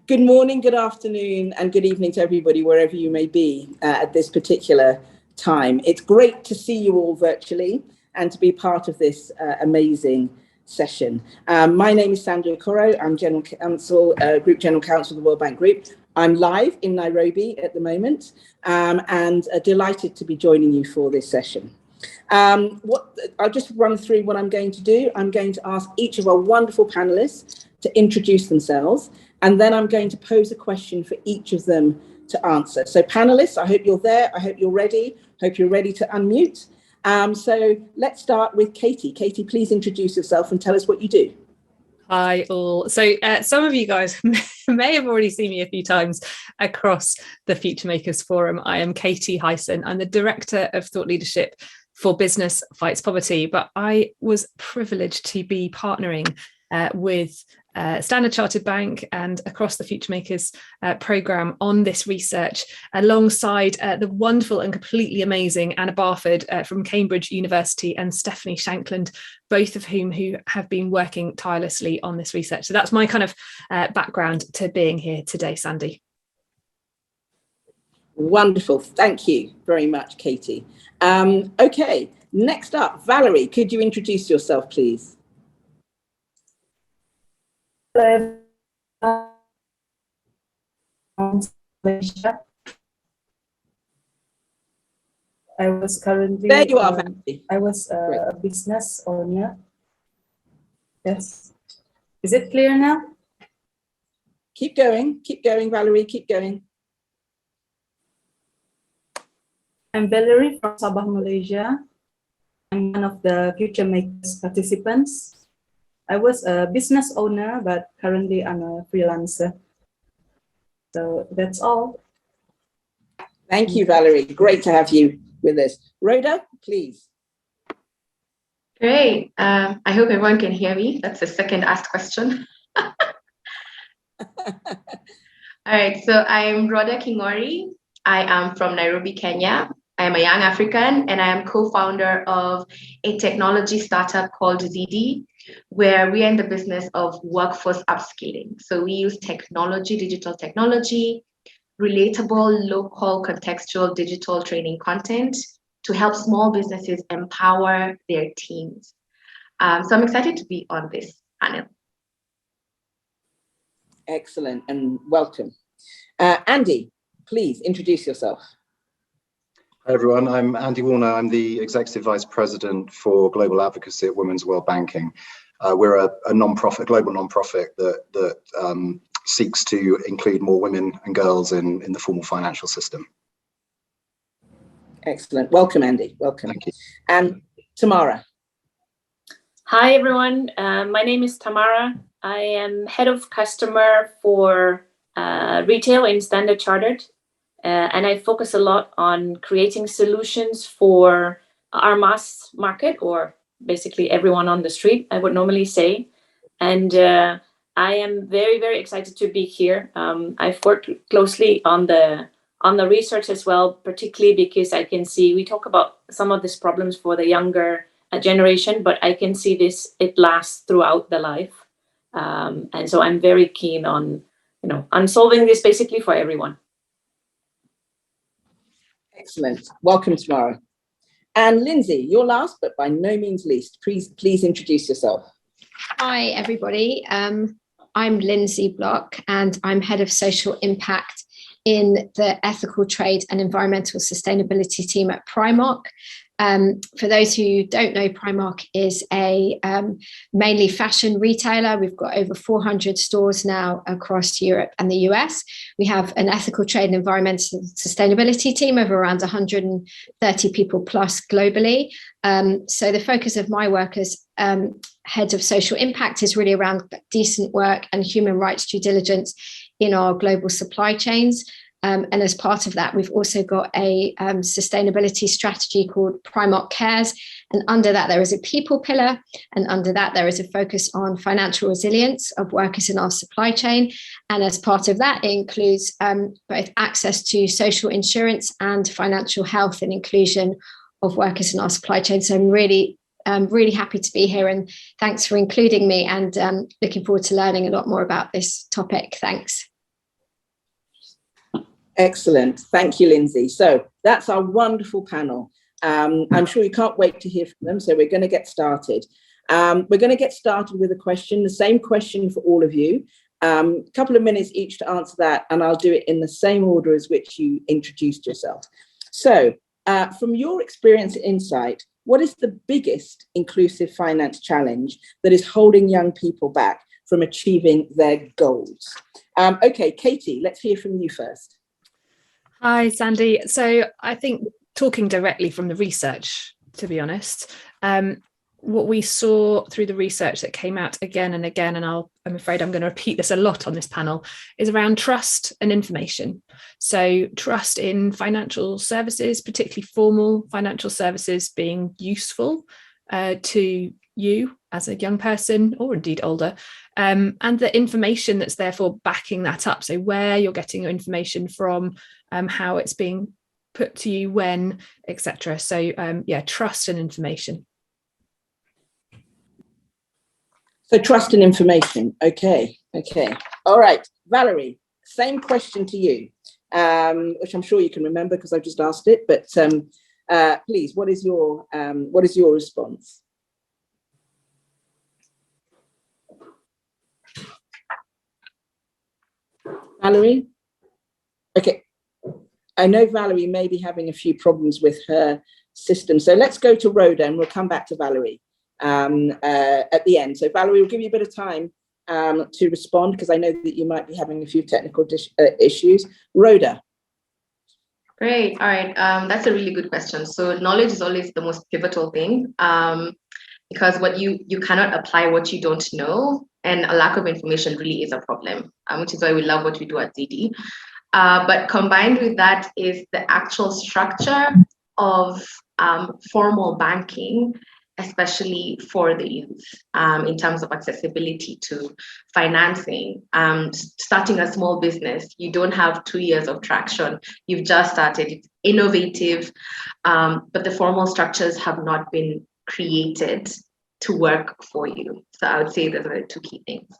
Good morning, good afternoon, and good evening to everybody, wherever you may be at this particular time. It's great to see you all virtually and to be part of this amazing session. My name is Sandra Okoro. I'm General Counsel, Group General Counsel of the World Bank Group. I'm live in Nairobi at the moment and delighted to be joining you for this session. I'll just run through what I'm going to do. I'm going to ask each of our wonderful panelists to introduce themselves, and then I'm going to pose a question for each of them to answer. So panelists, I hope you're there. I hope you're ready. Hope you're ready to unmute. So let's start with Katie. Katie, please introduce yourself and tell us what you do. Hi all. So some of you guys may have already seen me a few times across the Futuremakers Forum. I am Katie Hyson. I'm the Director of Thought Leadership for Business Fights Poverty, but I was privileged to be partnering with Standard Chartered Bank and across the Futuremakers programme on this research, alongside the wonderful and completely amazing Anna Barford from Cambridge University and Stephanie Shankland, both of whom who have been working tirelessly on this research. So that's my kind of background to being here today, Sandy. Wonderful. Thank you very much, Katie. Okay, next up, Valerie, could you introduce yourself, please? I was currently there you are, Valerie. I was a business owner. Yes. Is it clear now? Keep going, Valerie, keep going. I'm Valerie from Sabah, Malaysia. I'm one of the Futuremakers participants. I was a business owner, but currently I'm a freelancer. So that's all. Thank you, Valerie. Great to have you with us. Rhoda, please. Great. I hope everyone can hear me. That's the second asked question. All right. So I'm Rhoda Kingori. I am from Nairobi, Kenya. I am a young African, and I am co-founder of a technology startup called ZD, where we are in the business of workforce upskilling. So we use technology, digital technology, relatable, local, contextual digital training content to help small businesses empower their teams. So I'm excited to be on this panel. Excellent, and welcome. Andy, please introduce yourself. Hi everyone, I'm Andy Warner. I'm the Executive Vice President for Global Advocacy at Women's World Banking. We're a non-profit, global non-profit that seeks to include more women and girls in the formal financial system. Excellent. Welcome, Andy. Welcome. Thank you. And Tamara. Hi everyone. My name is Tamara. I am Head of Customer for Retail in Standard Chartered. And I focus a lot on creating solutions for our mass market, or basically everyone on the street, I would normally say. And I am very, very excited to be here. I've worked closely on the research as well, particularly because I can see we talk about some of these problems for the younger generation, but I can see it lasts throughout the life. And so I'm very keen on solving this basically for everyone. Excellent. Welcome, Tamara. And Lindsay, you're last, but by no means least. Please introduce yourself. Hi, everybody. I'm Lindsay Block, and I'm Head of Social Impact in the Ethical Trade and Environmental Sustainability team at Primark. For those who don't know, Primark is a mainly fashion retailer. We've got over 400 stores now across Europe and the US. We have an ethical trade and environmental sustainability team of around 130 people plus globally. So the focus of my work as head of social impact is really around decent work and human rights due diligence in our global supply chains. And as part of that, we've also got a sustainability strategy called Primark Cares. And under that, there is a people pillar. And under that, there is a focus on financial resilience of workers in our supply chain. And as part of that, it includes both access to social insurance and financial health and inclusion of workers in our supply chain. So I'm really happy to be here. And thanks for including me, and looking forward to learning a lot more about this topic. Thanks. Excellent. Thank you, Lindsay. So that's our wonderful panel. I'm sure you can't wait to hear from them. So we're going to get started. We're going to get started with a question, the same question for all of you. A couple of minutes each to answer that, and I'll do it in the same order as which you introduced yourself. So from your experience and insight, what is the biggest inclusive finance challenge that is holding young people back from achieving their goals? Okay, Katie, let's hear from you first. Hi, Sandy. So I think talking directly from the research, to be honest, what we saw through the research that came out again and again, and I'm afraid I'm going to repeat this a lot on this panel, is around trust and information. So trust in financial services, particularly formal financial services, being useful to you as a young person or indeed older, and the information that's therefore backing that up. So where you're getting your information from, how it's being put to you, when, etc. So yeah, trust and information. So trust and information. Okay. All right, Valerie, same question to you, which I'm sure you can remember because I've just asked it. But please, what is your response? Valerie? Okay. I know Valerie may be having a few problems with her system. So let's go to Rhoda and we'll come back to Valerie at the end. So Valerie, we'll give you a bit of time to respond because I know that you might be having a few technical issues. Rhoda. Great. All right. That's a really good question. So knowledge is always the most pivotal thing because what you cannot apply what you don't know, and a lack of information really is a problem, which is why we love what we do at ZD. But combined with that is the actual structure of formal banking, especially for the youth, in terms of accessibility to financing. Starting a small business, you don't have 2 years of traction. You've just started. It's innovative, but the formal structures have not been created to work for you. So I would say those are the two key things.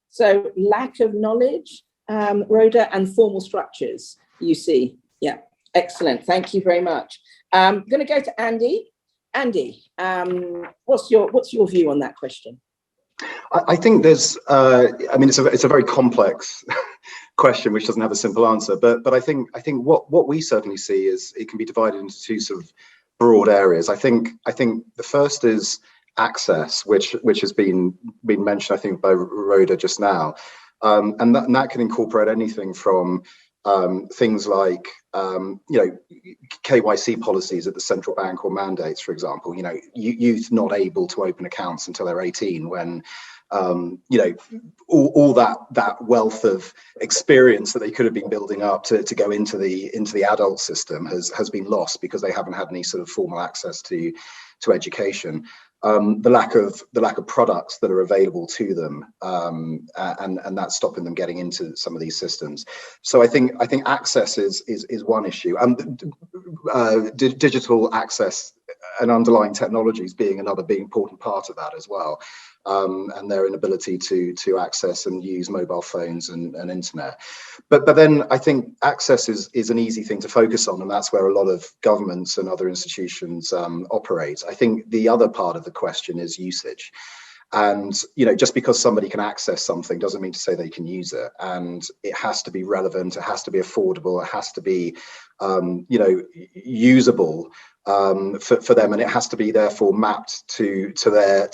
So lack of knowledge, Rhoda, and formal structures, you see. Yeah, excellent. Thank you very much. I'm going to go to Andy. Andy, what's your view on that question? I think there's, I mean, it's a very complex question which doesn't have a simple answer. But I think what we certainly see is it can be divided into two sort of broad areas. I think the first is access, which has been mentioned, I think, by Rhoda just now, and that can incorporate anything from things like KYC policies at the central bank or mandates, for example. Youth not able to open accounts until they're 18, when all that wealth of experience that they could have been building up to go into the adult system has been lost because they haven't had any sort of formal access to education. The lack of products that are available to them, and that's stopping them getting into some of these systems. So I think access is one issue, and digital access and underlying technologies being another important part of that as well, and their inability to access and use mobile phones and internet. But then I think access is an easy thing to focus on, and that's where a lot of governments and other institutions operate. I think the other part of the question is usage. And just because somebody can access something doesn't mean to say they can use it. And it has to be relevant, it has to be affordable, it has to be usable for them, and it has to be therefore mapped to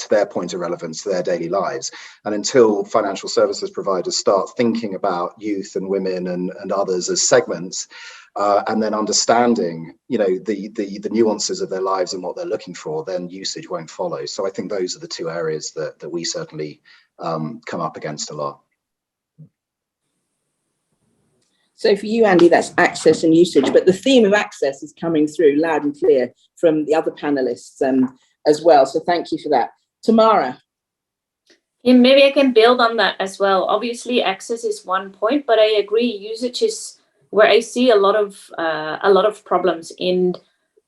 their point of relevance, to their daily lives. And until financial services providers start thinking about youth and women and others as segments, and then understanding the nuances of their lives and what they're looking for, then usage won't follow. So I think those are the two areas that we certainly come up against a lot. So for you, Andy, that's access and usage, but the theme of access is coming through loud and clear from the other panelists as well. So thank you for that. Tamara. Yeah, maybe I can build on that as well. Obviously, access is one point, but I agree, usage is where I see a lot of problems in,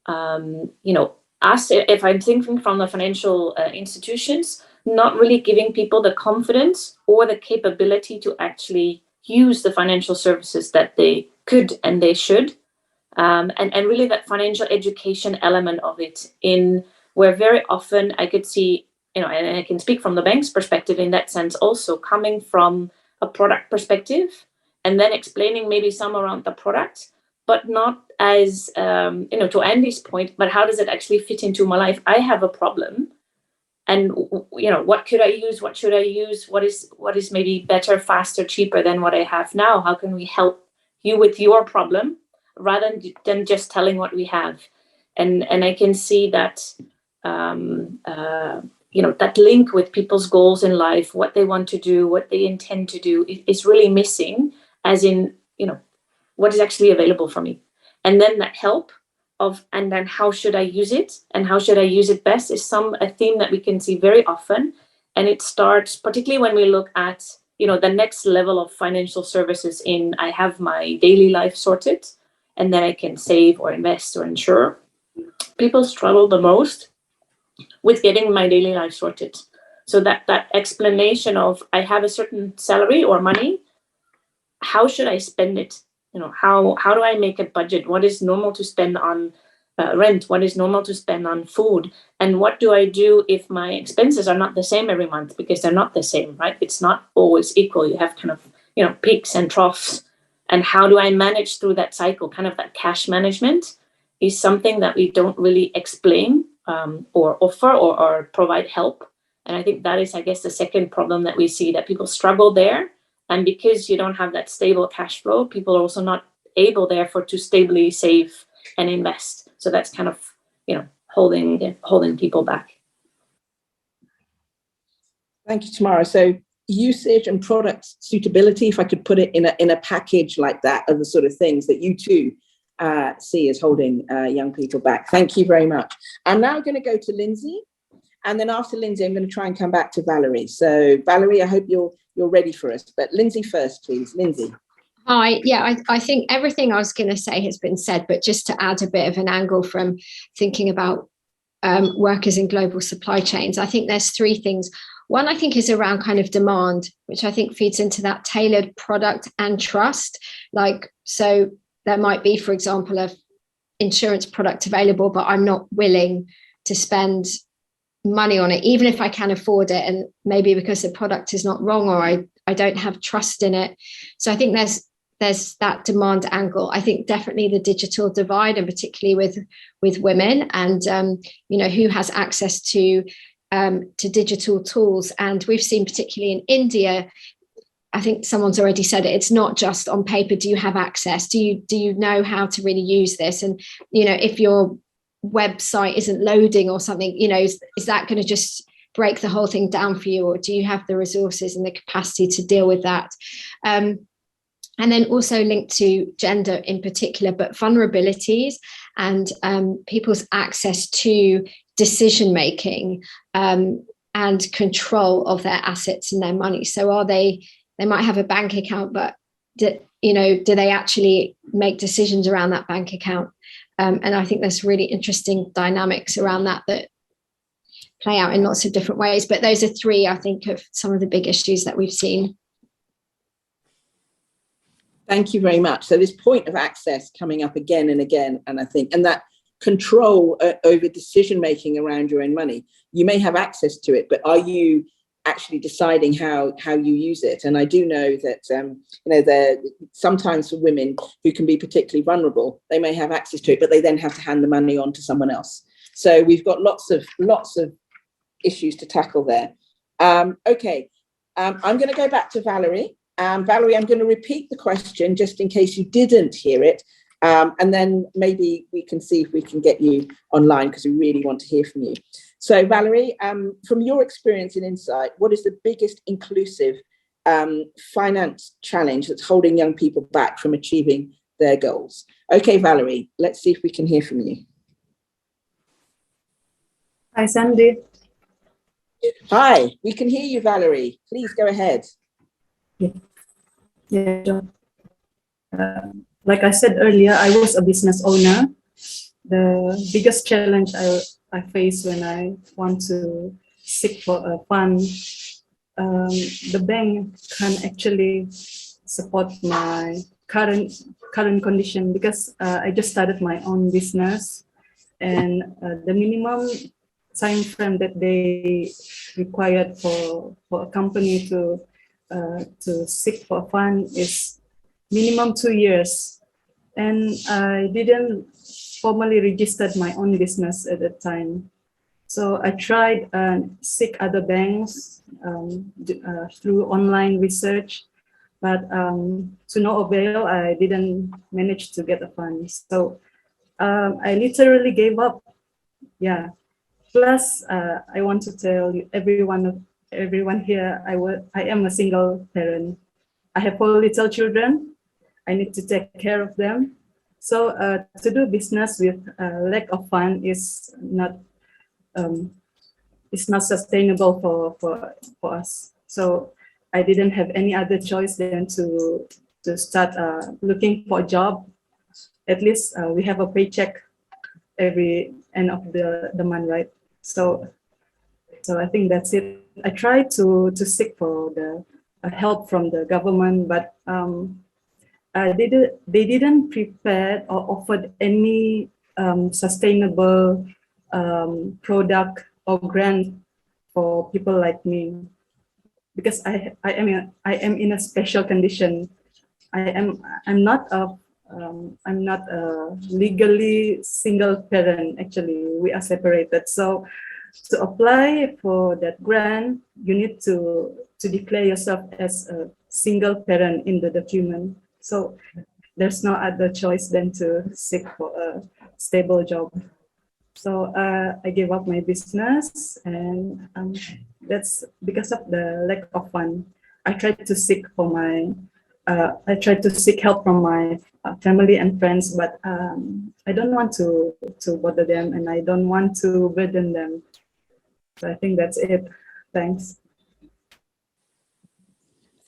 us, if I'm thinking from the financial institutions, not really giving people the confidence or the capability to actually use the financial services that they could and they should. And really that financial education element of it, in where very often I could see, and I can speak from the bank's perspective in that sense, also coming from a product perspective and then explaining maybe some around the product, but not as, to Andy's point, but how does it actually fit into my life? I have a problem. And, what could I use? What should I use? What is maybe better, faster, cheaper than what I have now? How can we help you with your problem rather than just telling what we have? And I can see that, that link with people's goals in life, what they want to do, what they intend to do is really missing, as in, what is actually available for me. And then that help and then how should I use it and how should I use it best is a theme that we can see very often. And it starts particularly when we look at, the next level of financial services in, I have my daily life sorted and then I can save or invest or insure. People struggle the most with getting my daily life sorted. So that explanation of, I have a certain salary or money, how should I spend it? How do I make a budget? What is normal to spend on rent? What is normal to spend on food? And what do I do if my expenses are not the same every month? Because they're not the same, right? It's not always equal. You have kind of, peaks and troughs. And how do I manage through that cycle? Kind of that cash management is something that we don't really explain or offer or provide help. And I think that is, I guess, the second problem that we see, that people struggle there. And because you don't have that stable cash flow, people are also not able, therefore, to stably save and invest. So that's kind of, holding people back. Thank you, Tamara. So usage and product suitability, if I could put it in a package like that, are the sort of things that you too see as holding young people back. Thank you very much. I'm now going to go to Lindsay. And then after Lindsay, I'm going to try and come back to Valerie. So Valerie, I hope you're ready for us. But Lindsay first, please. Lindsay. Hi. Yeah, I think everything I was going to say has been said, but just to add a bit of an angle from thinking about workers in global supply chains, I think there's three things. One, I think, is around kind of demand, which I think feeds into that tailored product and trust. So there might be, for example, an insurance product available, but I'm not willing to spend money on it, even if I can afford it, and maybe because the product is not wrong or I don't have trust in it. So I think there's that demand angle. I think definitely the digital divide, and particularly with women and who has access to digital tools. And we've seen, particularly in India, I think someone's already said it, it's not just on paper. Do you have access? Do you know how to really use this? And if your website isn't loading or something, is that going to just break the whole thing down for you, or do you have the resources and the capacity to deal with that? And then also linked to gender in particular, but vulnerabilities and people's access to decision making and control of their assets and their money. So they might have a bank account, but do they actually make decisions around that bank account? And I think there's really interesting dynamics around that play out in lots of different ways. But those are three, I think, of some of the big issues that we've seen. Thank you very much. So this point of access coming up again and again, and I think, and that control over decision-making around your own money. You may have access to it, but are you actually deciding how you use it. And I do know that there sometimes for women who can be particularly vulnerable, they may have access to it, but they then have to hand the money on to someone else. So we've got lots of issues to tackle there. Okay, I'm going to go back to Valerie. Valerie, I'm going to repeat the question just in case you didn't hear it, and then maybe we can see if we can get you online, because we really want to hear from you. So Valerie, from your experience and insight, what is the biggest inclusive finance challenge that's holding young people back from achieving their goals? Okay, Valerie, let's see if we can hear from you. Hi, Sandy. Hi, we can hear you, Valerie. Please go ahead. Yeah. Like I said earlier, I was a business owner. The biggest challenge I face when I want to seek for a fund, the bank can actually support my current condition, because I just started my own business, and the minimum time frame that they required for a company to seek for a fund is minimum 2 years. And I didn't formally registered my own business at that time. So I tried seek other banks through online research, but to no avail. I didn't manage to get a fund. So I literally gave up. Yeah. Plus, I want to tell you, everyone here, I am a single parent. I have 4 little children. I need to take care of them. So to do business with lack of fund is not sustainable for us. So I didn't have any other choice than to start looking for a job. At least we have a paycheck every end of the month, right? So I think that's it. I tried to seek for the help from the government, but they didn't prepare or offered any sustainable product or grant for people like me, because I am in a special condition. I'm not a legally single parent. Actually, we are separated. So to apply for that grant, you need to declare yourself as a single parent in the document. So there's no other choice than to seek for a stable job. So I gave up my business, and that's because of the lack of fund. I tried to seek help from my family and friends, but I don't want to bother them, and I don't want to burden them. So I think that's it. Thanks.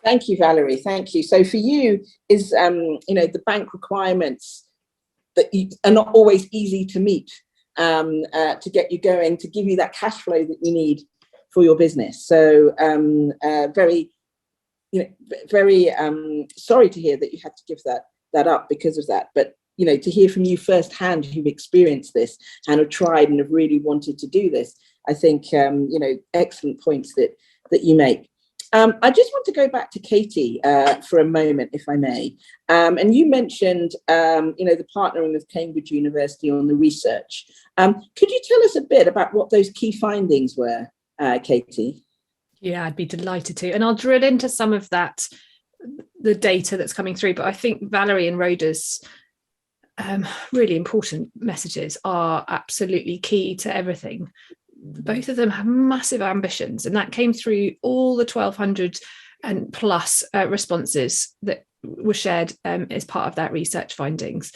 Thank you, Valerie. Thank you. So for you, is the bank requirements that are not always easy to meet to get you going, to give you that cash flow that you need for your business. So very sorry to hear that you had to give that up because of that. But to hear from you firsthand, who've experienced this and have tried and have really wanted to do this, I think excellent points that you make. I just want to go back to Katie for a moment, if I may. And you mentioned, the partnering with Cambridge University on the research. Could you tell us a bit about what those key findings were, Katie? Yeah, I'd be delighted to. And I'll drill into some of that, the data that's coming through. But I think Valerie and Rhoda's really important messages are absolutely key to everything. Both of them have massive ambitions, and that came through all the 1,200 and plus responses that were shared as part of that research findings.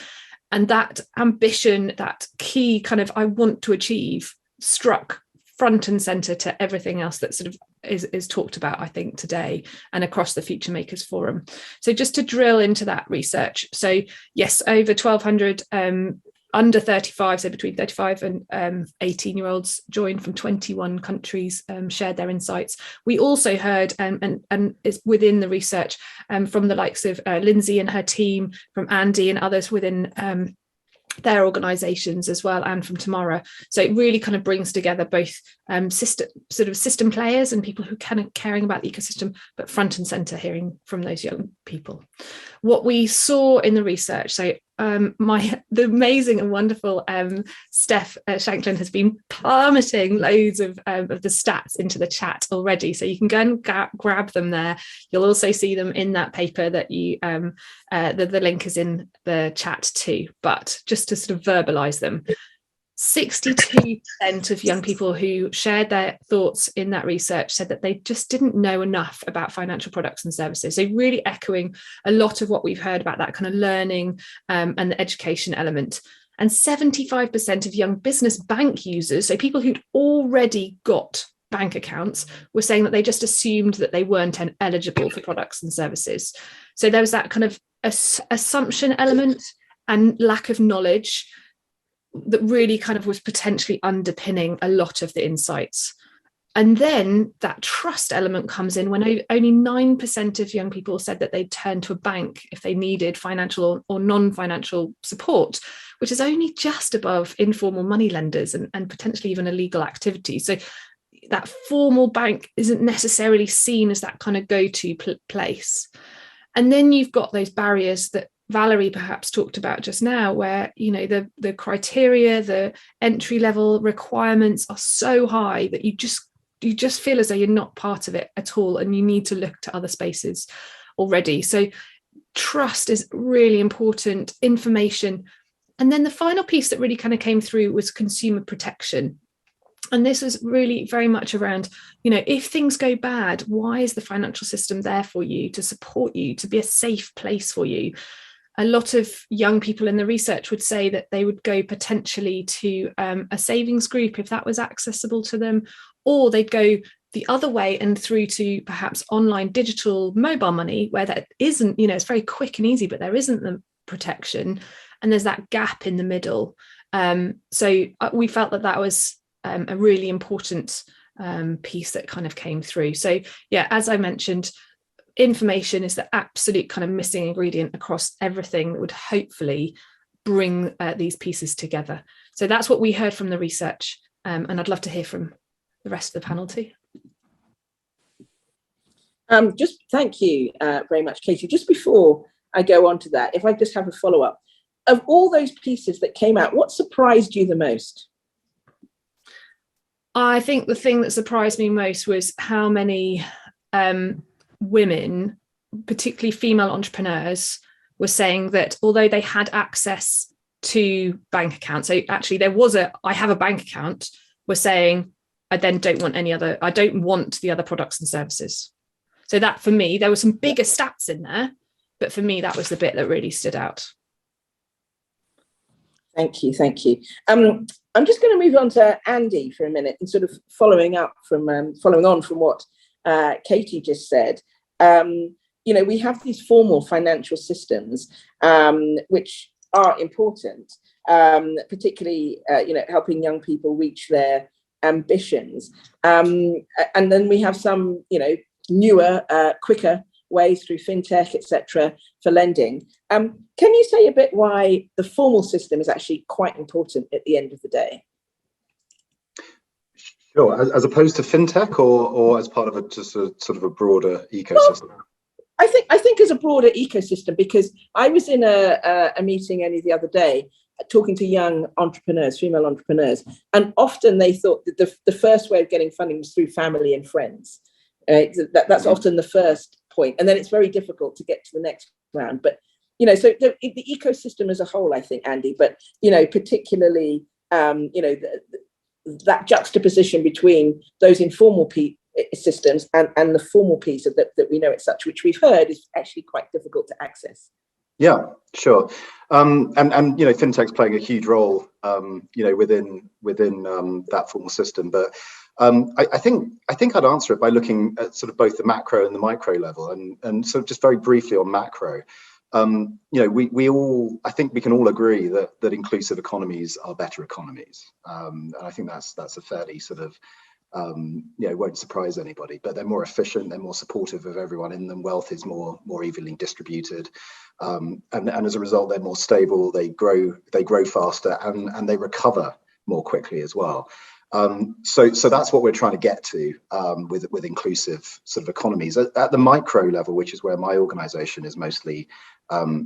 And that ambition, that key kind of I want to achieve, struck front and center to everything else that sort of is talked about, I think, today and across the Futuremakers Forum. So just to drill into that research. So yes, over 1,200 under 35, so between 35 and 18-year-olds joined from 21 countries, shared their insights. We also heard, and it's within the research, from the likes of Lindsay and her team, from Andy and others within their organizations as well, and from Tamara. So it really kind of brings together both system players and people who kind of caring about the ecosystem, but front and center hearing from those young people. What we saw in the research, so the amazing and wonderful Steph Shanklin has been plummeting loads of the stats into the chat already, so you can go and grab them there. You'll also see them in that paper that you the link is in the chat too, but just to sort of verbalize them. 62% of young people who shared their thoughts in that research said that they just didn't know enough about financial products and services. So really echoing a lot of what we've heard about that kind of learning and the education element. And 75% of young business bank users, so people who'd already got bank accounts, were saying that they just assumed that they weren't eligible for products and services. So there was that kind of assumption element and lack of knowledge that really kind of was potentially underpinning a lot of the insights. And then that trust element comes in when only 9% of young people said that they'd turn to a bank if they needed financial or non-financial support, which is only just above informal money lenders and potentially even illegal activity. So that formal bank isn't necessarily seen as that kind of go-to place. And then you've got those barriers that Valerie perhaps talked about just now, where, you know, the criteria, the entry level requirements are so high that you just feel as though you're not part of it at all, and you need to look to other spaces already. So trust is really important, information. And then the final piece that really kind of came through was consumer protection. And this was really very much around, you know, if things go bad, why is the financial system there for you, to support you, to be a safe place for you? A lot of young people in the research would say that they would go potentially to a savings group if that was accessible to them, or they'd go the other way and through to perhaps online digital mobile money, where that isn't, you know, it's very quick and easy, but there isn't the protection, and there's that gap in the middle. So we felt that was a really important piece that kind of came through. So yeah, as I mentioned, information is the absolute kind of missing ingredient across everything that would hopefully bring these pieces together. So that's what we heard from the research, and I'd love to hear from the rest of the panel too. Just thank you very much, Katie. Just before I go on to that, if I just have a follow-up, of all those pieces that came out, what surprised you the most? I think the thing that surprised me most was how many women, particularly female entrepreneurs, were saying that although they had access to bank accounts, so actually there was I have a bank account, were saying, I then don't want I don't want the other products and services. So that, for me, there were some bigger stats in there, but for me, that was the bit that really stood out. Thank you, thank you. I'm just going to move on to Andy for a minute, and sort of following on from what Katie just said. You know, we have these formal financial systems, which are important, particularly, you know, helping young people reach their ambitions. And then we have some, you know, newer, quicker ways through fintech, etc., for lending. Can you say a bit why the formal system is actually quite important at the end of the day? Sure, as opposed to fintech, or as part of just a sort of a broader ecosystem? Well, I think as a broader ecosystem, because I was in a meeting only the other day talking to young entrepreneurs, female entrepreneurs, and often they thought that the first way of getting funding was through family and friends. That's often the first point, and then it's very difficult to get to the next round. But, you know, so the ecosystem as a whole, I think, Andy, but, you know, particularly, you know, that juxtaposition between those informal systems and the formal piece of that we know as such, which we've heard is actually quite difficult to access. Yeah, sure. And you know, fintech's playing a huge role, you know, within that formal system. But I think I'd answer it by looking at sort of both the macro and the micro level, and sort of just very briefly on macro. You know, we all, I think we can all agree that inclusive economies are better economies, and I think that's a fairly sort of won't surprise anybody, but they're more efficient, they're more supportive of everyone in them, wealth is more evenly distributed, and as a result they're more stable, they grow faster, and they recover more quickly as well. So that's what we're trying to get to with inclusive sort of economies at the micro level, which is where my organization is mostly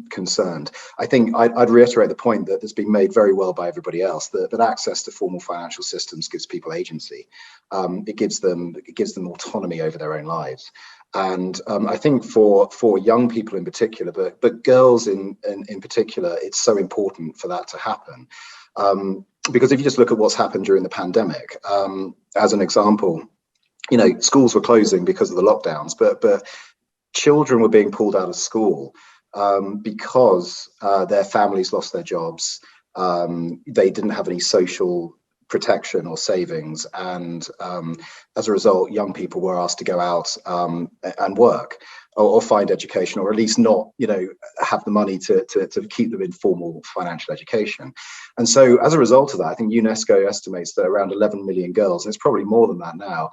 concerned. I think I'd reiterate the point that has been made very well by everybody else, that access to formal financial systems gives people agency. It gives them autonomy over their own lives. And I think for young people in particular, but girls in particular, it's so important for that to happen. Because if you just look at what's happened during the pandemic, as an example, schools were closing because of the lockdowns, but children were being pulled out of school because their families lost their jobs. They didn't have any social protection or savings, and as a result, young people were asked to go out and work or find education, or at least not, have the money to keep them in formal financial education. And so as a result of that, I think UNESCO estimates that around 11 million girls, and it's probably more than that now,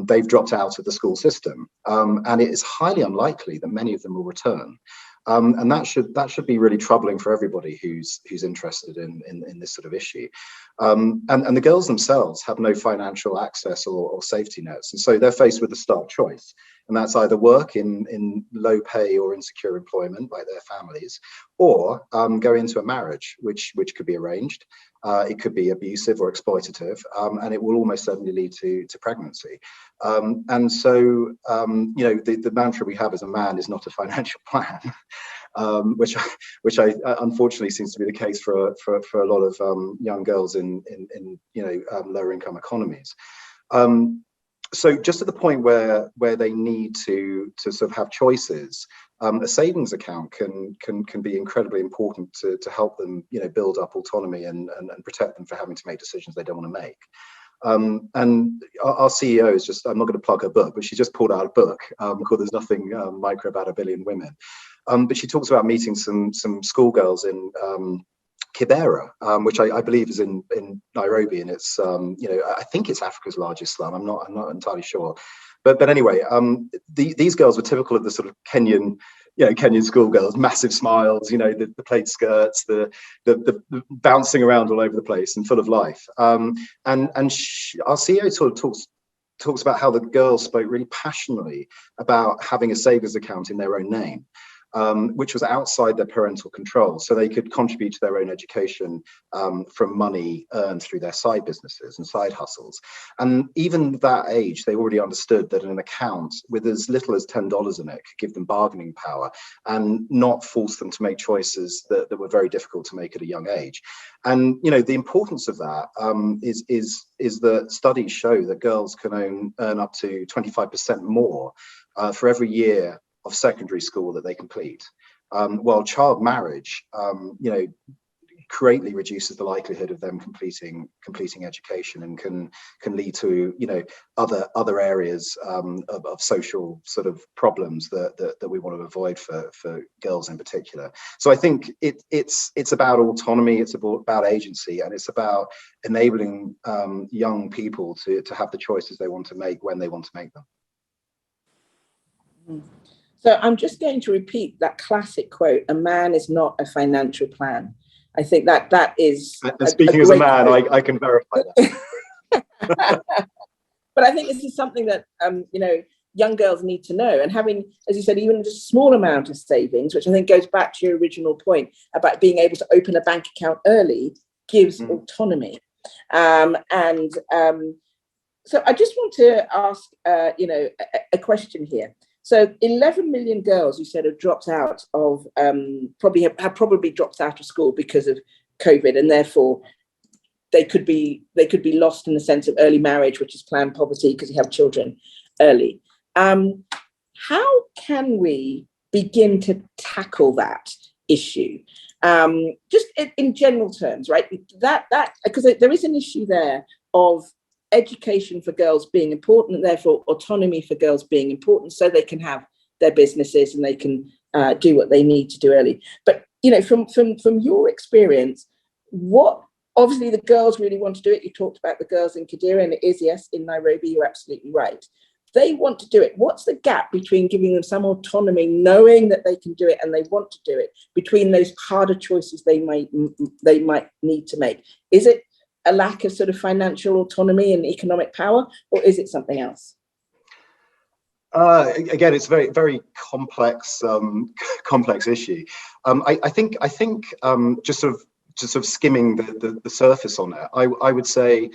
they've dropped out of the school system, and it is highly unlikely that many of them will return. And that should be really troubling for everybody who's interested in this sort of issue. And the girls themselves have no financial access or safety nets, and so they're faced with a stark choice, and that's either work in low pay or insecure employment by their families, or go into a marriage which could be arranged. It could be abusive or exploitative, and it will almost certainly lead to pregnancy. And so, the mantra we have as a man is not a financial plan, which I unfortunately seems to be the case for a lot of young girls in lower income economies. So just at the point where they need to sort of have choices, a savings account can be incredibly important to help them, build up autonomy and protect them for having to make decisions they don't want to make. And our CEO is just, I'm not going to plug her book, but she just pulled out a book called There's Nothing Micro About a Billion Women. But she talks about meeting some schoolgirls in Kibera, which I believe is in Nairobi, and it's I think it's Africa's largest slum. I'm not entirely sure, but anyway, these girls were typical of the sort of Kenyan schoolgirls, massive smiles, the plaid skirts, the bouncing around all over the place and full of life. Our CEO sort of talks about how the girls spoke really passionately about having a savings account in their own name, which was outside their parental control, so they could contribute to their own education from money earned through their side businesses and side hustles. And even that age, they already understood that an account with as little as $10 in it could give them bargaining power and not force them to make choices that were very difficult to make at a young age. And the importance of that is that studies show that girls can earn up to 25% more for every year of secondary school that they complete, while child marriage, greatly reduces the likelihood of them completing education, and can lead to other areas of social sort of problems that we want to avoid for girls in particular. So I think it's about autonomy, it's about agency, and it's about enabling young people to have the choices they want to make when they want to make them. So I'm just going to repeat that classic quote: "A man is not a financial plan." I think that is. And speaking as a man, I can verify that. But I think this is something that young girls need to know. And having, as you said, even just a small amount of savings, which I think goes back to your original point about being able to open a bank account early, gives autonomy. So I just want to ask, a question here. So 11 million girls, you said, have dropped out of, probably dropped out of school because of COVID, and therefore they could be lost in the sense of early marriage, which is planned poverty because you have children early. How can we begin to tackle that issue? Just in general terms, right? That because there is an issue there of education for girls being important, and therefore autonomy for girls being important, so they can have their businesses and they can do what they need to do early. But from your experience, what Obviously, the girls really want to do it. You talked about the girls in Kadira, and it is, yes, in Nairobi, you're absolutely right. They want to do it. What's the gap between giving them some autonomy, knowing that they can do it and they want to do it, between those harder choices they might need to make? Is it a lack of sort of financial autonomy and economic power, or is it something else? Again, it's a very, very complex, complex issue. I think just sort of skimming the surface on it, I would say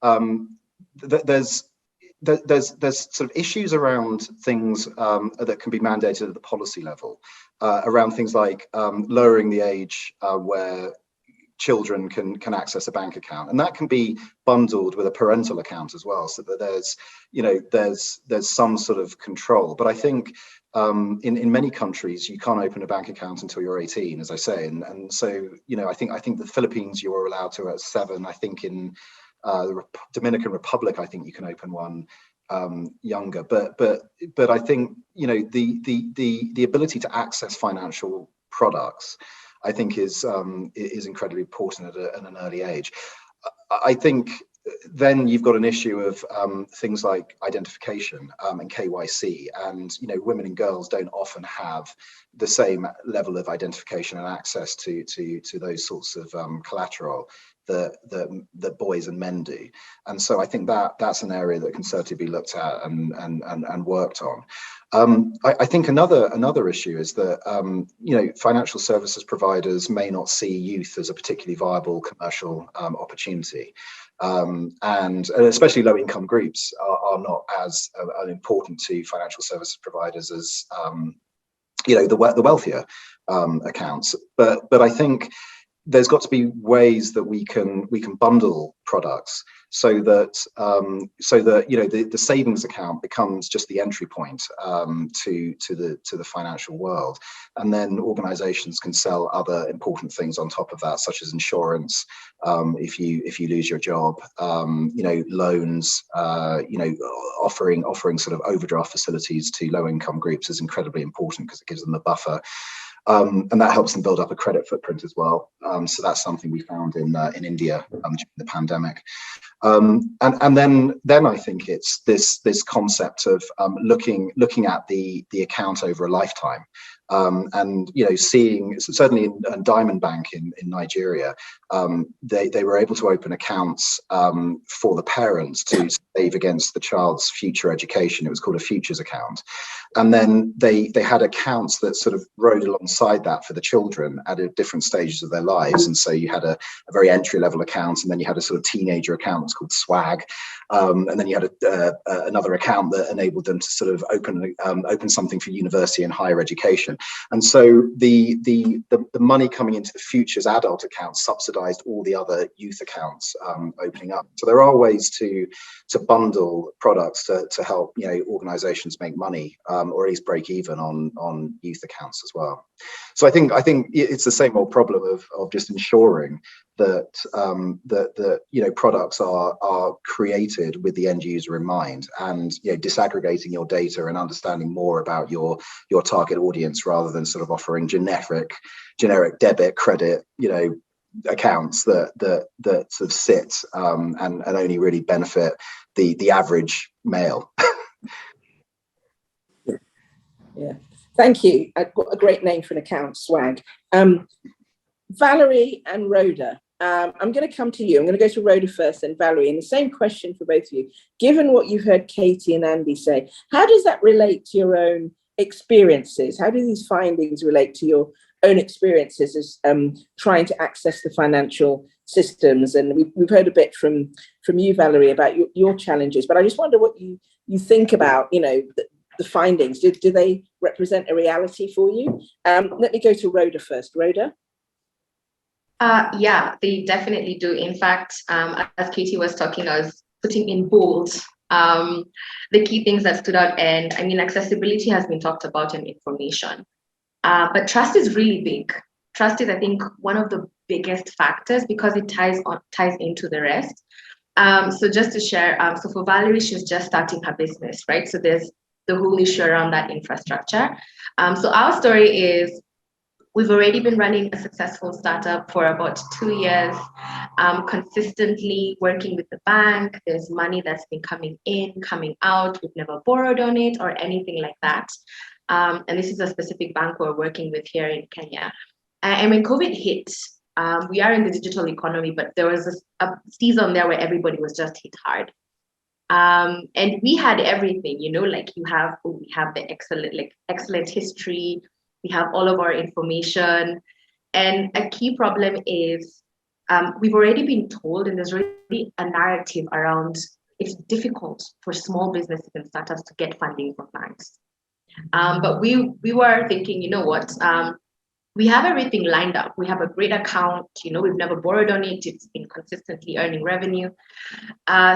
that there's sort of issues around things that can be mandated at the policy level, around things like lowering the age where children can access a bank account, and that can be bundled with a parental account as well, so that there's some sort of control. But I think in many countries you can't open a bank account until you're 18, as I say, and so I think the Philippines you're allowed to at 7. I think in the Dominican Republic I think you can open one younger, but I think the ability to access financial products, I think, is incredibly important at an early age. I think then you've got an issue of things like identification and KYC, and women and girls don't often have the same level of identification and access to those sorts of collateral that boys and men do. And so I think that's an area that can certainly be looked at and worked on. I think another issue is that financial services providers may not see youth as a particularly viable commercial opportunity, and especially low-income groups are not as important to financial services providers as the wealthier accounts. But I think there's got to be ways that we can bundle products so that the savings account becomes just the entry point to the financial world, and then organizations can sell other important things on top of that, such as insurance if you lose your job, loans, offering sort of overdraft facilities to low income groups is incredibly important because it gives them a buffer. And that helps them build up a credit footprint as well. So that's something we found in India during the pandemic. And then I think it's this concept of looking at the account over a lifetime. And seeing, certainly in Diamond Bank in Nigeria, they were able to open accounts for the parents to save against the child's future education. It was called a futures account, and then they had accounts that sort of rode alongside that for the children at different stages of their lives. And so you had a very entry level account, and then you had a sort of teenager account that's called Swag, and then you had another account that enabled them to sort of open something for university and higher education. And so the money coming into the futures adult account subsidized all the other youth accounts opening up. So there are ways to bundle products to help organizations make money, or at least break even on youth accounts as well. So I think it's the same old problem of just ensuring that products are created with the end user in mind, and disaggregating your data and understanding more about your target audience, rather than sort of offering generic debit, credit, accounts that sort of sit and only really benefit the average male. Yeah, thank you. I've got a great name for an account, Swag. Valerie and Rhoda, I'm going to come to you. I'm going to go to Rhoda first and Valerie, and the same question for both of you. Given what you've heard Katie and Andy say, how does that relate to your own experiences? How do these findings relate to your own experiences as trying to access the financial systems? And we've heard a bit from you, Valerie, about your challenges, but I just wonder what you think about, the findings. Do they represent a reality for you? Let me go to Rhoda first. Rhoda? Yeah, they definitely do. In fact, as Katie was talking, I was putting in bold the key things that stood out. And I mean, accessibility has been talked about in information, but trust is really big. Trust is, I think, one of the biggest factors because it ties into the rest. So just to share, so for Valerie, she's just starting her business, right? So there's the whole issue around that infrastructure. So our story is we've already been running a successful startup for about 2 years, consistently working with the bank. There's money that's been coming in, coming out. We've never borrowed on it or anything like that. And this is a specific bank we're working with here in Kenya. And when COVID hit, we are in the digital economy, but there was a season there where everybody was just hit hard. And we had everything, you know, like we have the excellent history, we have all of our information. And a key problem is we've already been told, and there's already a narrative around it's difficult for small businesses and startups to get funding from banks. But we were thinking, you know what, we have everything lined up. We have a great account, you know, we've never borrowed on it. It's been consistently earning revenue.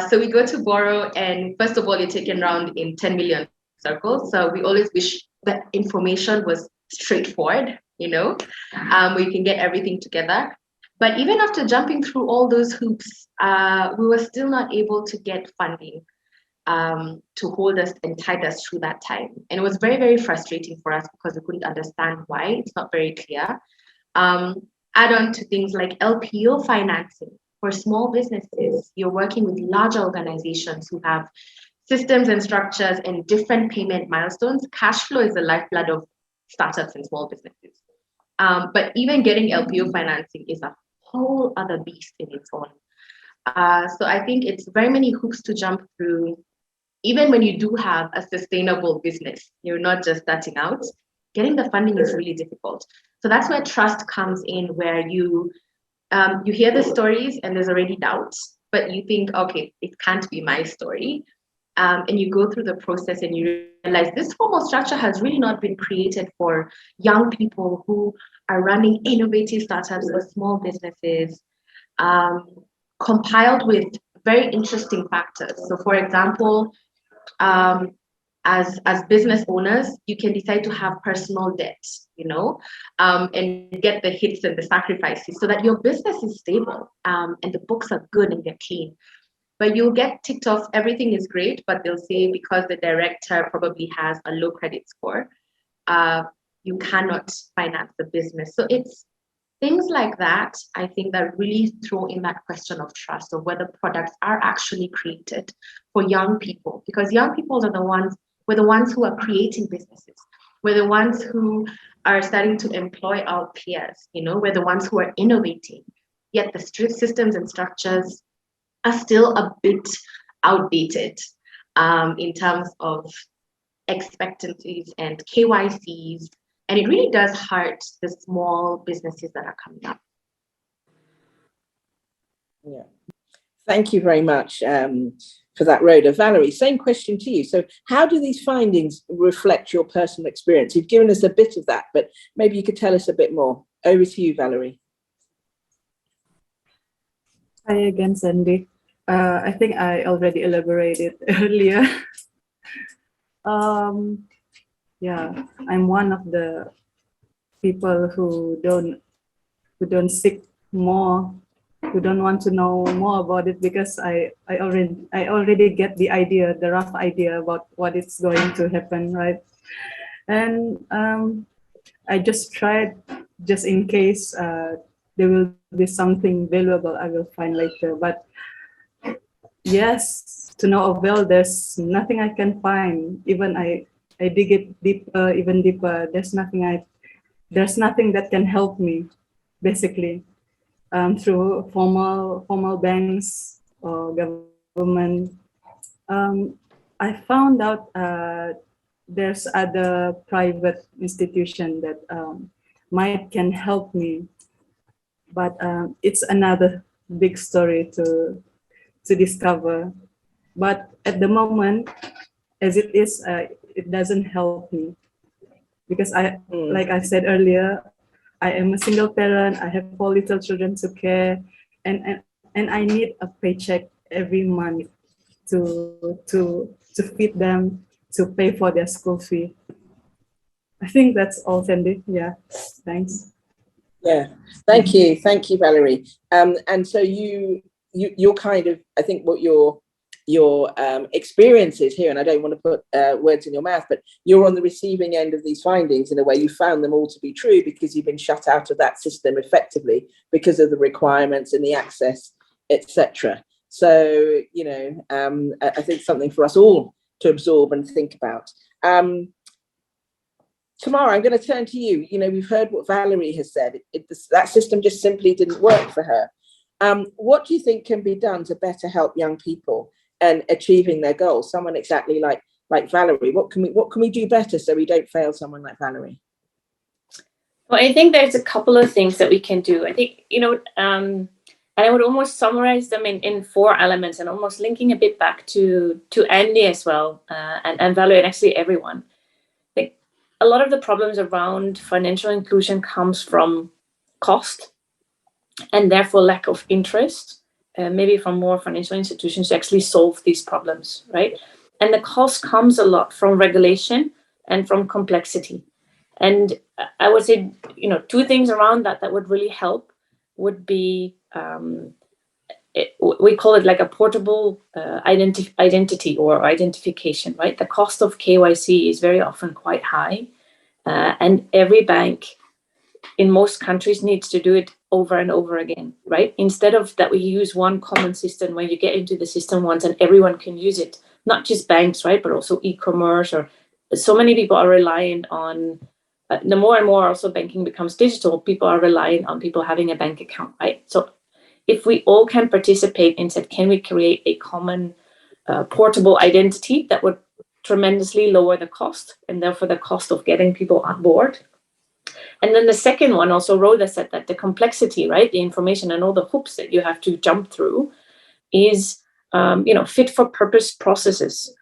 So we go to borrow, and first of all, you're taken around in 10 million circles. So we always wish that information was straightforward, you know, where you can get everything together. But even after jumping through all those hoops, we were still not able to get funding to hold us and tide us through that time. And it was very, very frustrating for us because we couldn't understand why. It's not very clear. Add on to things like LPO financing for small businesses. You're working with larger organizations who have systems and structures and different payment milestones. Cash flow is the lifeblood of startups and small businesses. But even getting LPO financing is a whole other beast in its own. So I think it's very many hoops to jump through. Even when you do have a sustainable business, you're not just starting out, getting the funding is really difficult. So that's where trust comes in, where you hear the stories and there's already doubts, but you think, okay, it can't be my story. And you go through the process and you realize this formal structure has really not been created for young people who are running innovative startups or small businesses, compiled with very interesting factors. So for example, as business owners, you can decide to have personal debt, you know, and get the hits and the sacrifices so that your business is stable, and the books are good and they're clean. But you'll get ticked off, everything is great, but they'll say because the director probably has a low credit score, you cannot finance the business. So it's things like that, I think, that really throw in that question of trust of whether products are actually created for young people, because young people we're the ones who are creating businesses. We're the ones who are starting to employ our peers, you know, we're the ones who are innovating, yet the strict systems and structures are still a bit outdated in terms of expectancies and KYCs. And it really does hurt the small businesses that are coming up. Yeah, thank you very much for that, Rhoda. Valerie, same question to you. So how do these findings reflect your personal experience? You've given us a bit of that, but maybe you could tell us a bit more. Over to you, Valerie. Hi again, Sandy. I think I already elaborated earlier. Yeah, I'm one of the people who don't seek more, who don't want to know more about it, because I already get the idea, the rough idea about what is going to happen, right? And I just tried, just in case there will be something valuable I will find later. But yes, to no avail. There's nothing I can find. Even I dig it deeper, even deeper. There's nothing that can help me, basically, through formal banks or government. I found out there's other private institution that can help me, but it's another big story to discover. But at the moment, as it is, it doesn't help me, because like I said earlier, I am a single parent. I have 4 little children to care, and I need a paycheck every month to feed them, to pay for their school fee. I think that's all, Sandy. Yeah, thanks. Yeah, thank you, Valerie. And so you're kind of, I think what you're experiences here, and I don't want to put words in your mouth, but you're on the receiving end of these findings in a way. You found them all to be true because you've been shut out of that system effectively because of the requirements and the access, etc. So, you know, I think something for us all to absorb and think about. Tamara, I'm going to turn to you. You know, we've heard what Valerie has said. That system just simply didn't work for her. What do you think can be done to better help young people and achieving their goals? Someone exactly like Valerie. What can we do better so we don't fail someone like Valerie? Well, I think there's a couple of things that we can do. I think, you know, and I would almost summarize them in 4 elements, and almost linking a bit back to Andy as well, and Valerie, and actually everyone. I think a lot of the problems around financial inclusion comes from cost, and therefore lack of interest, maybe from more financial institutions to actually solve these problems, right? And the cost comes a lot from regulation and from complexity. And I would say, you know, 2 things around that would really help would be, we call it like a portable identity or identification, right? The cost of KYC is very often quite high, and every bank in most countries needs to do it over and over again, right? Instead of that, we use one common system where you get into the system once and everyone can use it, not just banks, right? But also e-commerce, or so many people are reliant on, the more and more also banking becomes digital, people are reliant on people having a bank account, right? So if we all can participate and said, can we create a common portable identity that would tremendously lower the cost, and therefore the cost of getting people on board. And then the second one, also Rhoda said that the complexity, right, the information and all the hoops that you have to jump through is, you know, fit for purpose processes.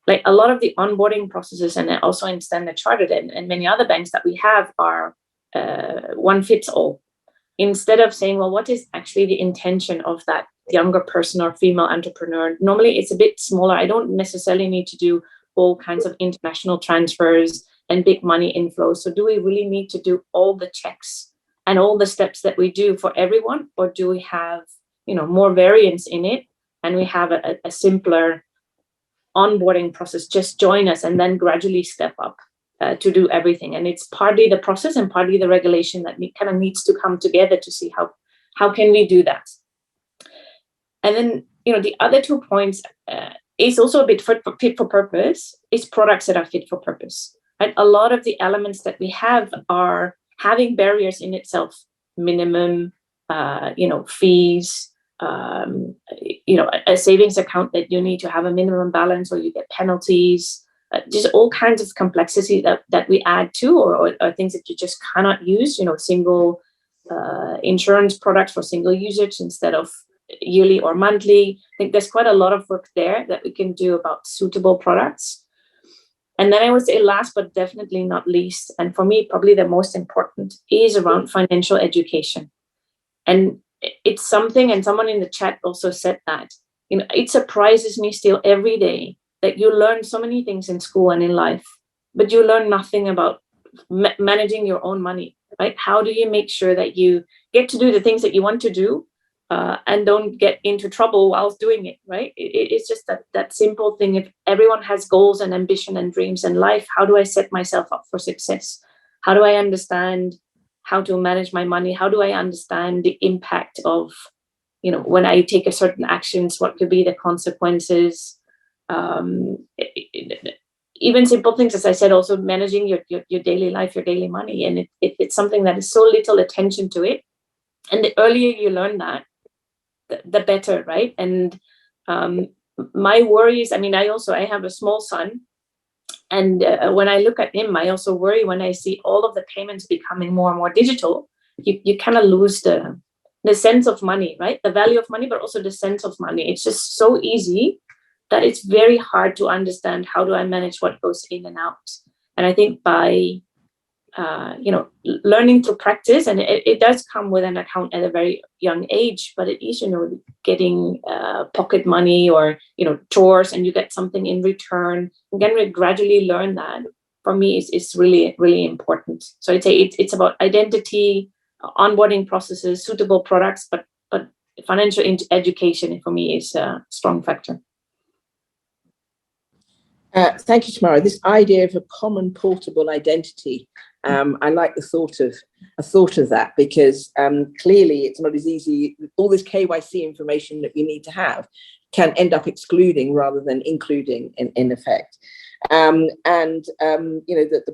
Like a lot of the onboarding processes, and also in Standard Chartered and many other banks that we have, are one fits all. Instead of saying, well, what is actually the intention of that younger person or female entrepreneur? Normally it's a bit smaller. I don't necessarily need to do all kinds of international transfers and big money inflows. So do we really need to do all the checks and all the steps that we do for everyone? Or do we have, you know, more variance in it, and we have a simpler onboarding process? Just join us and then gradually step up to do everything. And it's partly the process and partly the regulation that kind of needs to come together to see how can we do that. And then, you know, the other 2 points is also a bit fit for purpose, is products that are fit for purpose. Right? A lot of the elements that we have are having barriers in itself, minimum, you know, fees, you know, a savings account that you need to have a minimum balance, or you get penalties, just all kinds of complexity that we add to, or things that you just cannot use, you know, single insurance products for single usage instead of yearly or monthly. I think there's quite a lot of work there that we can do about suitable products. And then I would say last but definitely not least, and for me probably the most important, is around financial education. And it's something, and someone in the chat also said that, you know, it surprises me still every day that you learn so many things in school and in life, but you learn nothing about managing your own money, right? How do you make sure that you get to do the things that you want to do, and don't get into trouble whilst doing it, right? It's just that simple thing. If everyone has goals and ambition and dreams in life, how do I set myself up for success? How do I understand how to manage my money? How do I understand the impact of, you know, when I take a certain actions, what could be the consequences? Even simple things, as I said, also managing your daily life, your daily money. And it's something that is so little attention to it. And the earlier you learn that, the better, right? And my worries, I mean, I have a small son, and when I look at him, I also worry when I see all of the payments becoming more and more digital. You kind of lose the sense of money, right? The value of money, but also the sense of money. It's just so easy that it's very hard to understand how do I manage what goes in and out. And I think by you know, learning to practice, and it does come with an account at a very young age, but it is, you know, getting pocket money or, you know, chores, and you get something in return. Again, we gradually learn that. For me, is really, really important. So I'd say it's about identity, onboarding processes, suitable products, but financial education for me is a strong factor. Thank you, Tamara. This idea of a common portable identity, I like the thought of that, because clearly it's not as easy. All this KYC information that we need to have can end up excluding rather than including in effect. The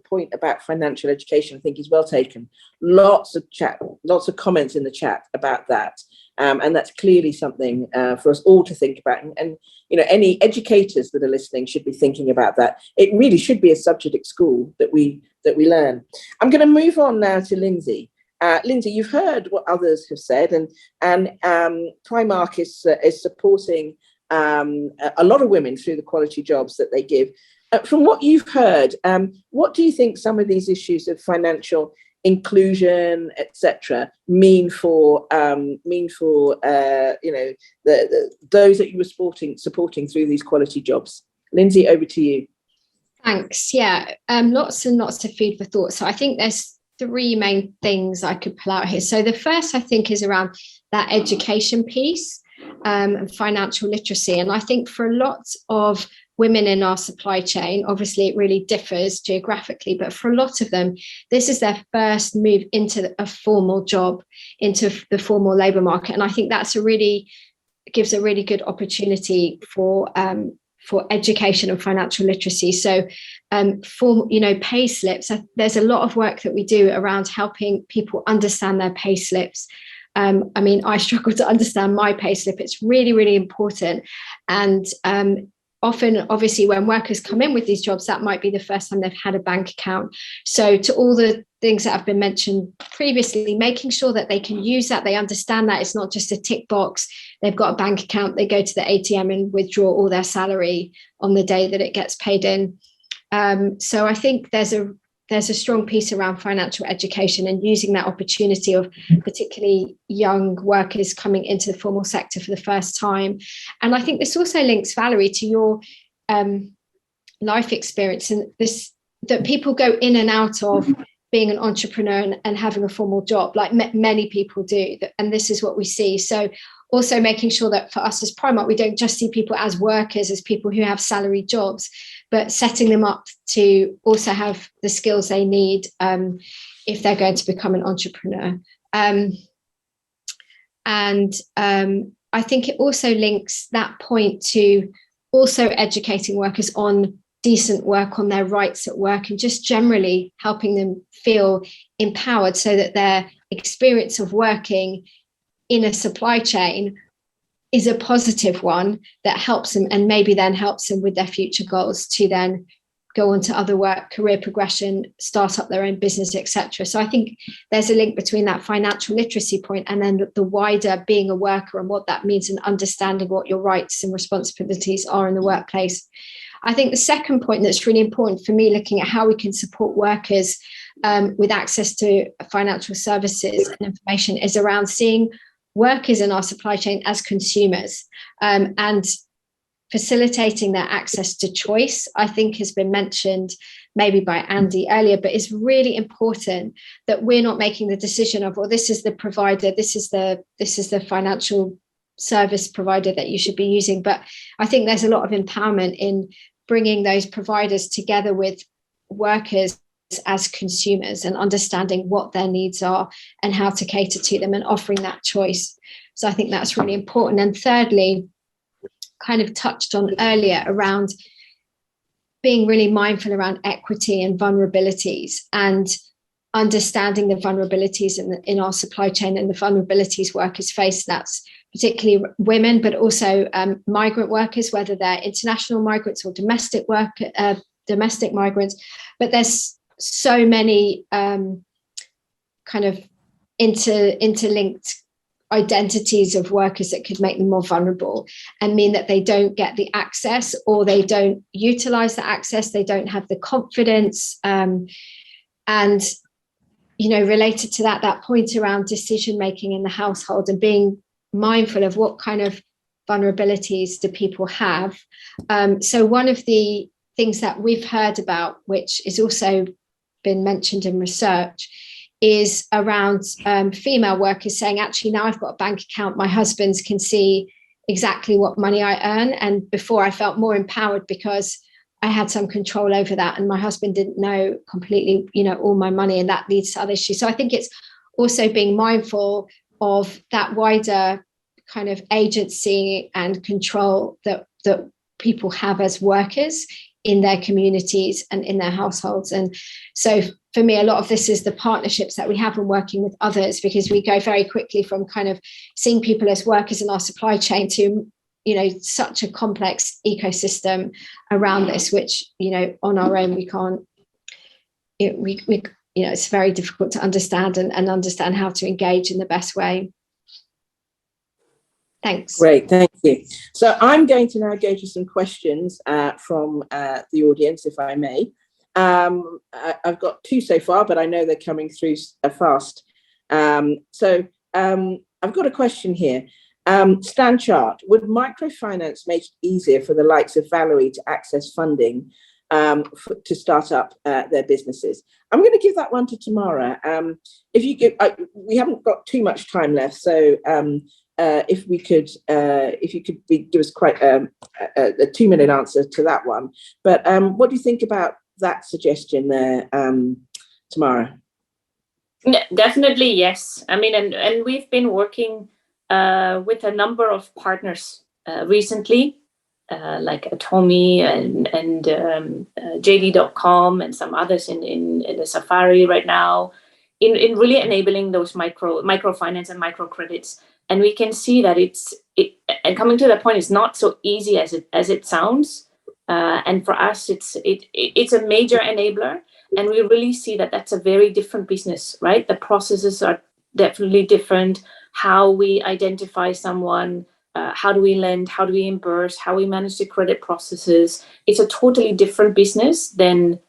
point about financial education, I think, is well taken. Lots of comments in the chat about that. And that's clearly something for us all to think about. And any educators that are listening should be thinking about that. It really should be a subject at school that we learn. I'm going to move on now to Lindsay. Lindsay, you've heard what others have said, and Primark is supporting a lot of women through the quality jobs that they give. From what you've heard, what do you think some of these issues of financial inclusion, etc., mean for those that you were supporting through these quality jobs? Lindsay, over to you. Thanks. Yeah, lots and lots of food for thought. So I think there's three main things I could pull out here. So the first, I think, is around that education piece and financial literacy. And I think for a lot of women in our supply chain, obviously it really differs geographically, but for a lot of them, this is their first move into a formal job, into the formal labour market. And I think that's gives a really good opportunity for education and financial literacy. So for pay slips, there's a lot of work that we do around helping people understand their pay slips. I struggle to understand my pay slip. It's really, really important. And often, obviously, when workers come in with these jobs, that might be the first time they've had a bank account. So to all the things that have been mentioned previously, making sure that they can use that, they understand that it's not just a tick box. They've got a bank account, they go to the ATM and withdraw all their salary on the day that it gets paid in. So I think there's a strong piece around financial education and using that opportunity of particularly young workers coming into the formal sector for the first time. And I think this also links, Valerie, to your life experience, and this, that people go in and out of being an entrepreneur and having a formal job, like many people do. And this is what we see. So also making sure that for us as Primark, we don't just see people as workers, as people who have salaried jobs, but setting them up to also have the skills they need if they're going to become an entrepreneur. I think it also links that point to also educating workers on decent work, on their rights at work, and just generally helping them feel empowered so that their experience of working in a supply chain is a positive one that helps them, and maybe then helps them with their future goals to then go on to other work, career progression, start up their own business, etc. So I think there's a link between that financial literacy point and then the wider being a worker and what that means, and understanding what your rights and responsibilities are in the workplace. I think the second point that's really important for me, looking at how we can support workers with access to financial services and information, is around seeing workers in our supply chain as consumers, and facilitating their access to choice, I think has been mentioned maybe by Andy earlier, but it's really important that we're not making the decision of, well, this is the provider, this is the financial service provider that you should be using. But I think there's a lot of empowerment in bringing those providers together with workers as consumers and understanding what their needs are and how to cater to them and offering that choice. So I think that's really important. And thirdly, kind of touched on earlier, around being really mindful around equity and vulnerabilities, and understanding the vulnerabilities in our supply chain and the vulnerabilities workers face. That's particularly women, but also migrant workers, whether they're international migrants or domestic migrants. But there's so many kind of interlinked identities of workers that could make them more vulnerable and mean that they don't get the access, or they don't utilize the access, they don't have the confidence. And related to that point around decision making in the household and being mindful of what kind of vulnerabilities do people have. So one of the things that we've heard about, which is also been mentioned in research, is around female workers saying, actually, now I've got a bank account, my husbands can see exactly what money I earn. And before, I felt more empowered because I had some control over that, and my husband didn't know completely, all my money, and that leads to other issues. So I think it's also being mindful of that wider kind of agency and control that people have as workers in their communities and in their households. And so for me, a lot of this is the partnerships that we have and working with others, because we go very quickly from kind of seeing people as workers in our supply chain to such a complex ecosystem around this, which, on our own, we can't, it's very difficult to understand and understand how to engage in the best way. Thanks. Great, thank you. So I'm going to now go to some questions from the audience, if I may. I've got 2 so far, but I know they're coming through fast. So I've got a question here. Stan Chart, would microfinance make it easier for the likes of Valerie to access funding to start up their businesses? I'm going to give that one to Tamara. If you could, we haven't got too much time left, so if you could give us quite a 2-minute answer to that one. But what do you think about that suggestion there, Tamara? Definitely, yes. I mean, and we've been working with a number of partners recently, like Atomi and JD.com and some others in the Safari right now, in really enabling those microfinance and microcredits. And we can see that and coming to that point, it's not so easy as it sounds. And for us, it's a major enabler, and we really see that that's a very different business, right? The processes are definitely different. How we identify someone, how do we lend, how do we reimburse, how we manage the credit processes. It's a totally different business than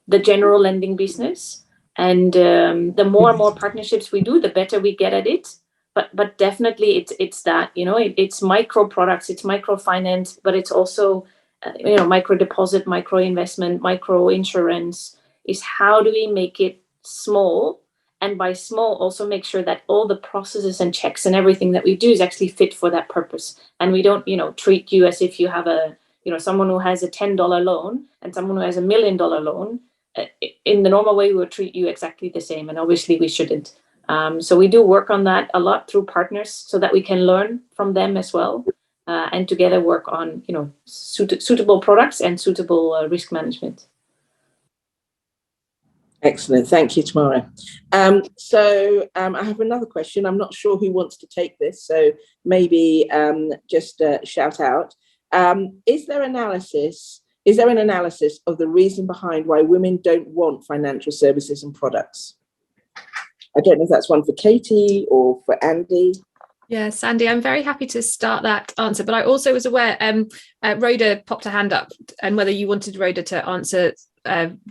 the general lending business. And the more and more partnerships we do, the better we get at it. But definitely it's that, it's micro products, it's microfinance, but it's also, micro deposit, micro investment, micro insurance. Is how do we make it small? And by small, also make sure that all the processes and checks and everything that we do is actually fit for that purpose. And we don't, treat you as if you have someone who has a $10 loan and someone who has $1 million loan. In the normal way, we would treat you exactly the same. And obviously we shouldn't. So we do work on that a lot through partners so that we can learn from them as well. And together work on, suitable products and suitable risk management. Excellent. Thank you, Tamara. So I have another question. I'm not sure who wants to take this, so maybe just shout out. Is there an analysis of the reason behind why women don't want financial services and products? I don't know if that's one for Katie or for Andy. Yes, Andy, I'm very happy to start that answer, but I also was aware Rhoda popped a hand up, and whether you wanted Rhoda to answer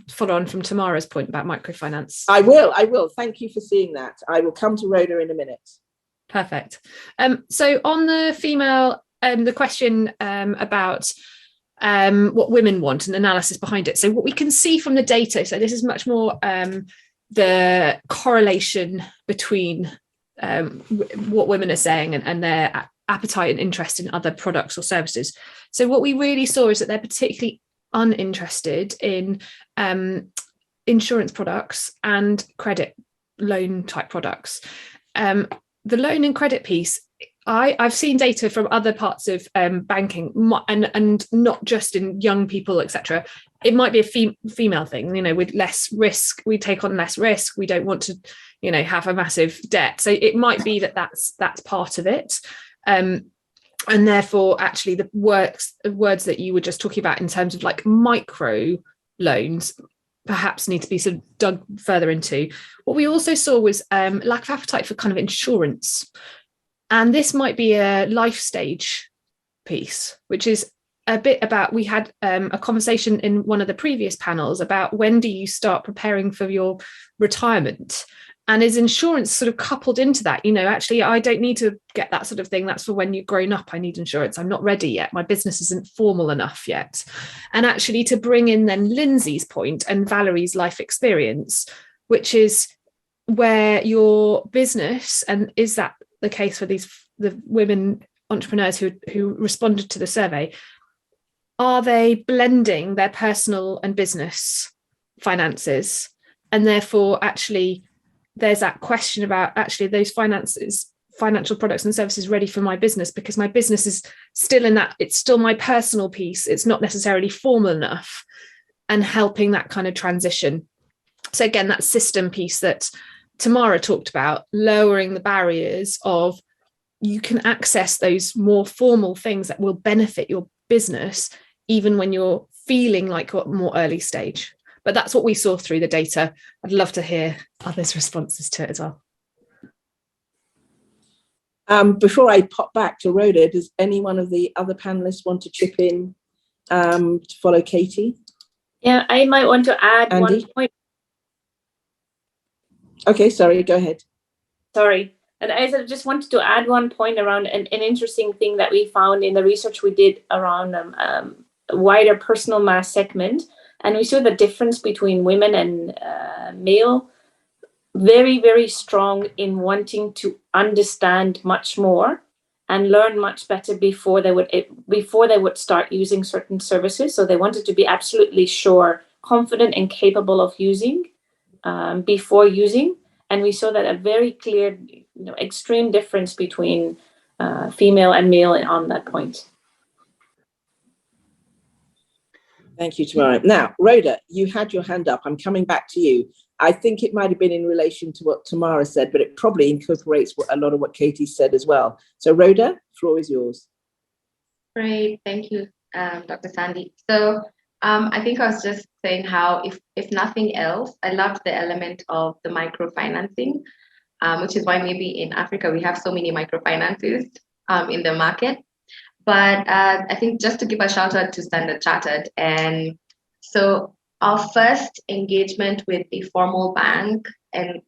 follow on from Tamara's point about microfinance. I will. Thank you for seeing that. I will come to Rhoda in a minute. Perfect. So on the female, the question about what women want and analysis behind it. So what we can see from the data, so this is much more the correlation between what women are saying and their appetite and interest in other products or services. So what we really saw is that they're particularly uninterested in insurance products and credit loan type products. The loan and credit piece, I've seen data from other parts of banking and not just in young people, etc. It might be a female thing, with less risk, we take on less risk. We don't want to, have a massive debt. So it might be that's part of it. And therefore, actually, the words that you were just talking about in terms of like micro loans perhaps need to be sort of dug further into. What we also saw was lack of appetite for kind of insurance. And this might be a life stage piece, which is a bit about, we had a conversation in one of the previous panels about when do you start preparing for your retirement? And is insurance sort of coupled into that? Actually, I don't need to get that sort of thing. That's for when you've grown up. I need insurance. I'm not ready yet. My business isn't formal enough yet. And actually to bring in then Lindsay's point and Valerie's life experience, which is where your business, and is that the case for the women entrepreneurs who responded to the survey, are they blending their personal and business finances? And therefore, actually, there's that question about actually those finances, financial products and services ready for my business, because my business is still in that, it's still my personal piece. It's not necessarily formal enough, and helping that kind of transition. So again, that system piece that Tamara talked about, lowering the barriers of you can access those more formal things that will benefit your business, even when you're feeling like you're more early stage. But that's what we saw through the data. I'd love to hear others' responses to it as well. Before I pop back to Rhoda, does any one of the other panelists want to chip in to follow Katie? Yeah, I might want to add Andy? 1 point. Okay, sorry, go ahead. Sorry. And I just wanted to add 1 point around an interesting thing that we found in the research we did around a wider personal mass segment. And we saw the difference between women and male, very, very strong in wanting to understand much more and learn much better before they would start using certain services. So they wanted to be absolutely sure, confident and capable of using before using. And we saw that a very clear, extreme difference between female and male on that point. Thank you, Tamara. Now, Rhoda, you had your hand up. I'm coming back to you. I think it might have been in relation to what Tamara said, but it probably incorporates a lot of what Katie said as well. So Rhoda, floor is yours. Great, thank you, Dr. Sandy. So I think I was just saying how, if nothing else, I loved the element of the microfinancing, which is why maybe in Africa we have so many microfinances in the market. But I think just to give a shout out to Standard Chartered. And so our first engagement with the formal bank and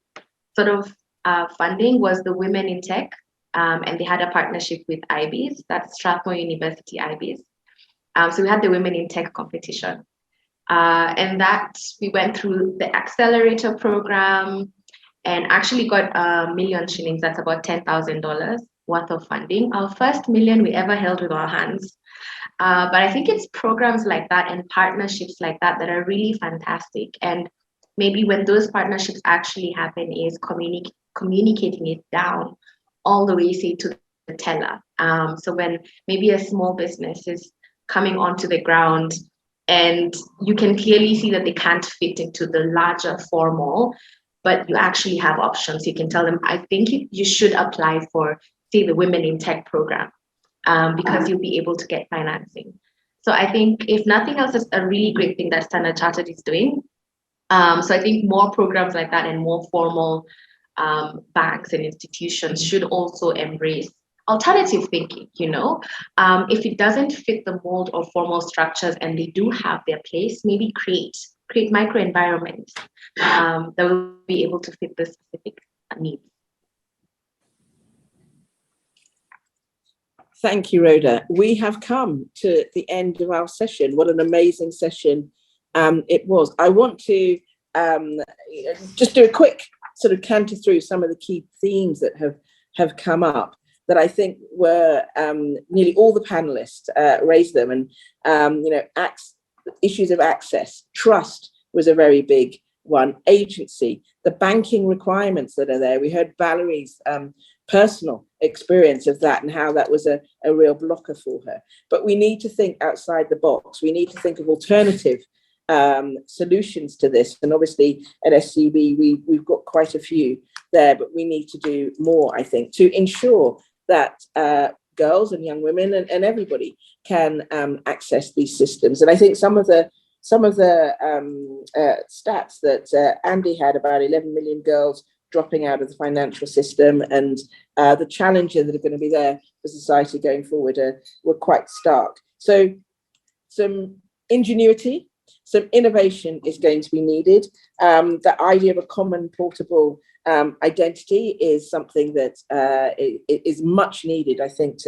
sort of funding was the Women in Tech. And they had a partnership with IBs, that's Strathmore University IBs. So we had the Women in Tech competition. And that we went through the accelerator program and actually got 1 million shillings, that's about $10,000 worth of funding. Our first million we ever held with our hands. But I think it's programs like that and partnerships like that that are really fantastic. And maybe when those partnerships actually happen is communicating it down all the way, say, to the teller. So when maybe a small business is coming onto the ground and you can clearly see that they can't fit into the larger formal, but you actually have options. You can tell them, I think you should apply for, say, the Women in Tech program, because you'll be able to get financing. So I think if nothing else, it's a really great thing that Standard Chartered is doing. So I think more programs like that and more formal banks and institutions should also embrace alternative thinking, if it doesn't fit the mold of formal structures and they do have their place, maybe create microenvironments that will be able to fit the specific needs. Thank you, Rhoda. We have come to the end of our session. What an amazing session it was. I want to just do a quick sort of canter through some of the key themes that have come up that I think were nearly all the panelists raised them. And, issues of access, trust was a very big one, agency, the banking requirements that are there. We heard Valerie's personal experience of that and how that was a real blocker for her. But we need to think outside the box. We need to think of alternative solutions to this. And obviously at SCB, we've got quite a few there, but we need to do more, I think, to ensure that girls and young women and everybody can access these systems. And I think some of the stats that Andy had about 11 million girls dropping out of the financial system and the challenges that are going to be there for society going forward were quite stark. So some ingenuity, some innovation is going to be needed. The idea of a common portable identity is something that is much needed, I think,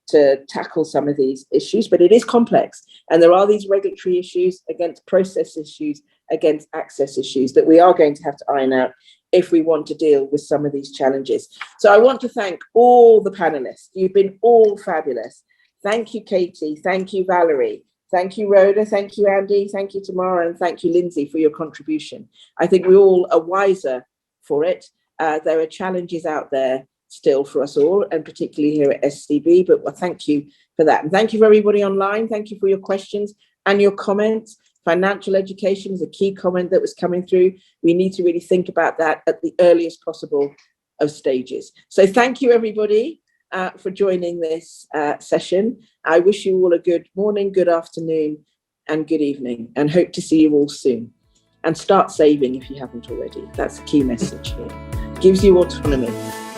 to tackle some of these issues, but it is complex. And there are these regulatory issues against process issues, against access issues that we are going to have to iron out if we want to deal with some of these challenges. So I want to thank all the panelists. You've been all fabulous. Thank you, Katie. Thank you, Valerie. Thank you, Rhoda. Thank you, Andy. Thank you, Tamara. And thank you, Lindsay, for your contribution. I think we all are wiser for it. There are challenges out there still for us all, and particularly here at SCB, but thank you for that. And thank you for everybody online. Thank you for your questions and your comments. Financial education is a key comment that was coming through. We need to really think about that at the earliest possible of stages. So thank you, everybody, for joining this session. I wish you all a good morning, good afternoon, and good evening, and hope to see you all soon. And start saving if you haven't already. That's a key message here. Gives you autonomy.